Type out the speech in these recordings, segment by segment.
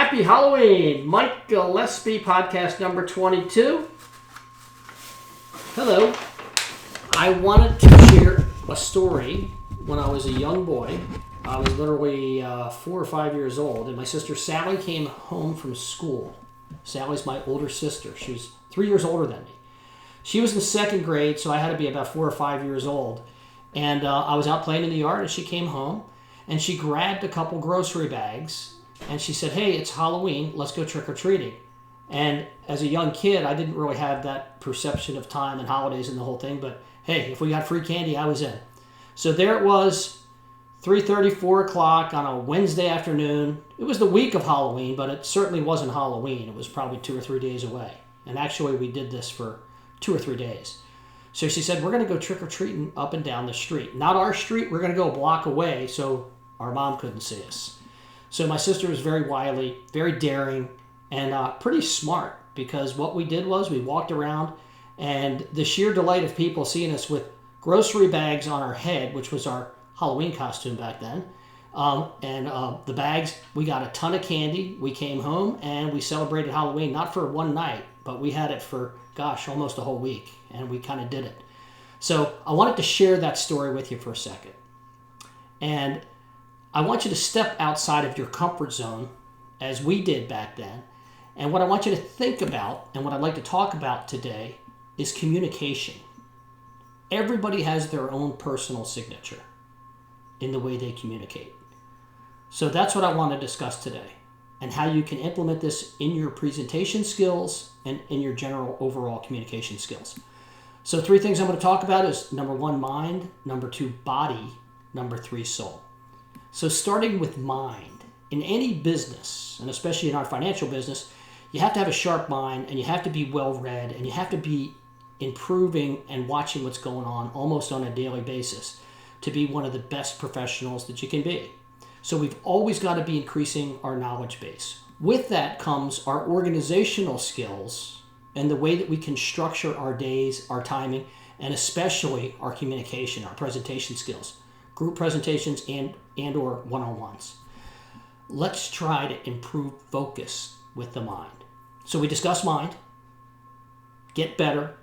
Happy Halloween! Mike Gillespie, podcast number 22. Hello. I wanted to share a story when I was a young boy. I was literally 4 or 5 years old, and my sister Sally came home from school. Sally's my older sister. She was 3 years older than me. She was in second grade, so I had to be about 4 or 5 years old. And I was out playing in the yard, and she came home, and she grabbed a couple grocery bags, and she said, "Hey, it's Halloween, let's go trick-or-treating." And as a young kid, I didn't really have that perception of time and holidays and the whole thing, but hey, if we got free candy, I was in. So there it was, 3:30, 4 o'clock on a Wednesday afternoon. It was the week of Halloween, but it certainly wasn't Halloween. It was probably 2 or 3 days away. And actually, we did this for 2 or 3 days. So she said, we're going to go trick-or-treating up and down the street. Not our street, we're going to go a block away so our mom couldn't see us. So my sister was very wily, very daring, and pretty smart, because what we did was we walked around, and the sheer delight of people seeing us with grocery bags on our head, which was our Halloween costume back then, and the bags, we got a ton of candy. We came home and we celebrated Halloween, not for one night, but we had it for, almost a whole week, and we kind of did it. So I wanted to share that story with you for a second. And I want you to step outside of your comfort zone, as we did back then. And what I want you to think about, and what I'd like to talk about today, is communication. Everybody has their own personal signature in the way they communicate. So that's what I want to discuss today, and how you can implement this in your presentation skills and in your general overall communication skills. So 3 things I'm going to talk about is number 1, mind, number 2, body, number 3, soul. So starting with mind, in any business, and especially in our financial business, you have to have a sharp mind, and you have to be well-read, and you have to be improving and watching what's going on almost on a daily basis to be one of the best professionals that you can be. So we've always got to be increasing our knowledge base. With that comes our organizational skills and the way that we can structure our days, our timing, and especially our communication, our presentation skills, group presentations and or one-on-ones. Let's try to improve focus with the mind. So we discuss mind, get better,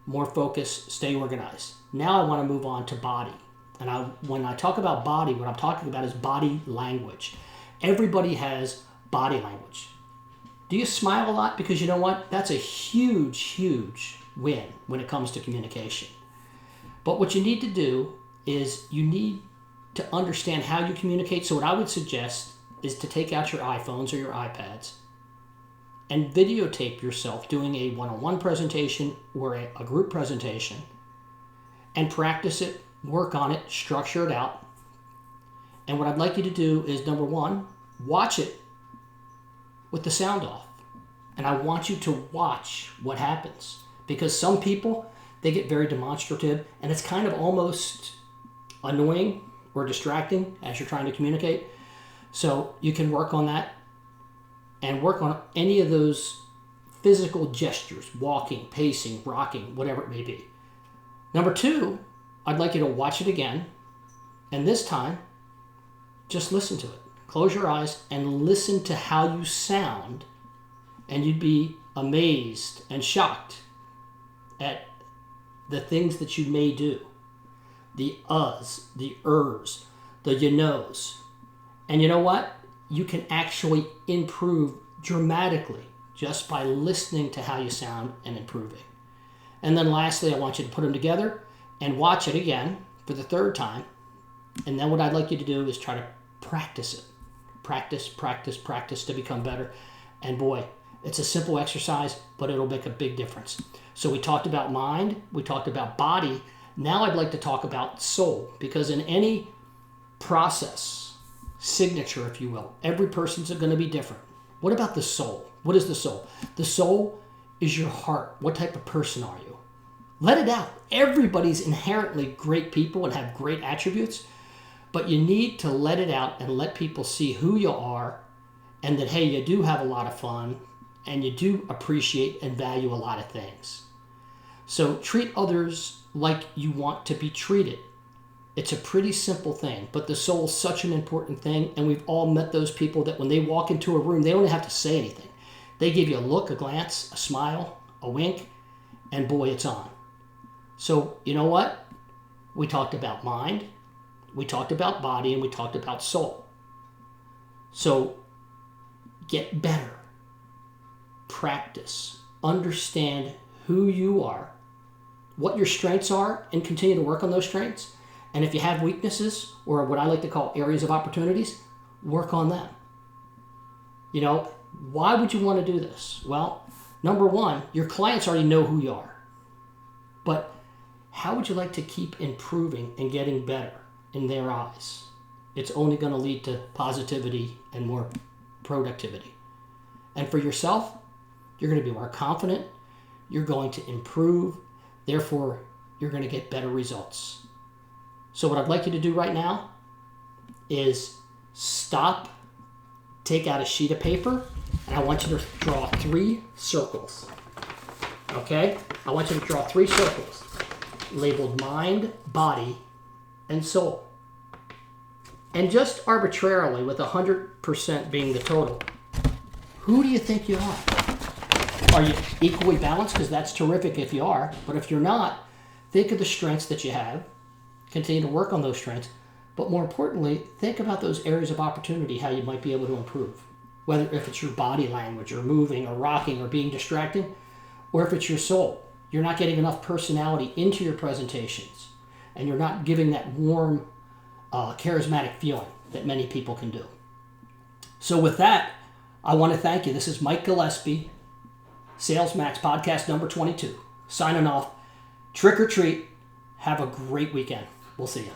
more focus, stay organized. Now I want to move on to body. And when I talk about body, what I'm talking about is body language. Everybody has body language. Do you smile a lot? Because you know what? That's a huge, huge win when it comes to communication. But what you need to do is you need to understand how you communicate. So what I would suggest is to take out your iPhones or your iPads and videotape yourself doing a one-on-one presentation or a group presentation, and practice it, work on it, structure it out. And what I'd like you to do is, number 1, watch it with the sound off. And I want you to watch what happens, because some people, they get very demonstrative, and it's kind of almost annoying or distracting as you're trying to communicate. So you can work on that and work on any of those physical gestures, walking, pacing, rocking, whatever it may be. Number 2, I'd like you to watch it again, and this time, just listen to it. Close your eyes and listen to how you sound, and you'd be amazed and shocked at the things that you may do. The uhs, the ers, the you knows. And you know what? You can actually improve dramatically just by listening to how you sound and improving. And then lastly, I want you to put them together and watch it again for the 3rd time. And then what I'd like you to do is try to practice it. Practice, practice, practice to become better. And boy, it's a simple exercise, but it'll make a big difference. So we talked about mind, we talked about body. Now I'd like to talk about soul, because in any process, signature, if you will, every person's going to be different. What about the soul? What is the soul? The soul is your heart. What type of person are you? Let it out. Everybody's inherently great people and have great attributes, but you need to let it out and let people see who you are, and that, hey, you do have a lot of fun and you do appreciate and value a lot of things. So treat others like you want to be treated. It's a pretty simple thing, but the soul is such an important thing, and we've all met those people that when they walk into a room, they don't even have to say anything. They give you a look, a glance, a smile, a wink, and boy, it's on. So, you know what? We talked about mind, we talked about body, and we talked about soul. So, get better. Practice. Understand who you are, what your strengths are, and continue to work on those strengths. And if you have weaknesses, or what I like to call areas of opportunities, work on them. You know, why would you want to do this? Well, number one, your clients already know who you are. But how would you like to keep improving and getting better in their eyes? It's only going to lead to positivity and more productivity. And for yourself, you're going to be more confident. You're going to improve. Therefore, you're going to get better results. So what I'd like you to do right now is stop, take out a sheet of paper, and I want you to draw 3 circles. Okay? I want you to draw 3 circles labeled mind, body, and soul. And just arbitrarily, with 100% being the total, who do you think you are? Are you equally balanced? Because that's terrific if you are. But if you're not, think of the strengths that you have. Continue to work on those strengths. But more importantly, think about those areas of opportunity, how you might be able to improve. Whether if it's your body language or moving or rocking or being distracting, or if it's your soul. You're not getting enough personality into your presentations. And you're not giving that warm, charismatic feeling that many people can do. So with that, I want to thank you. This is Mike Gillespie, Sales Max Podcast number 22. Signing off. Trick or treat. Have a great weekend. We'll see you.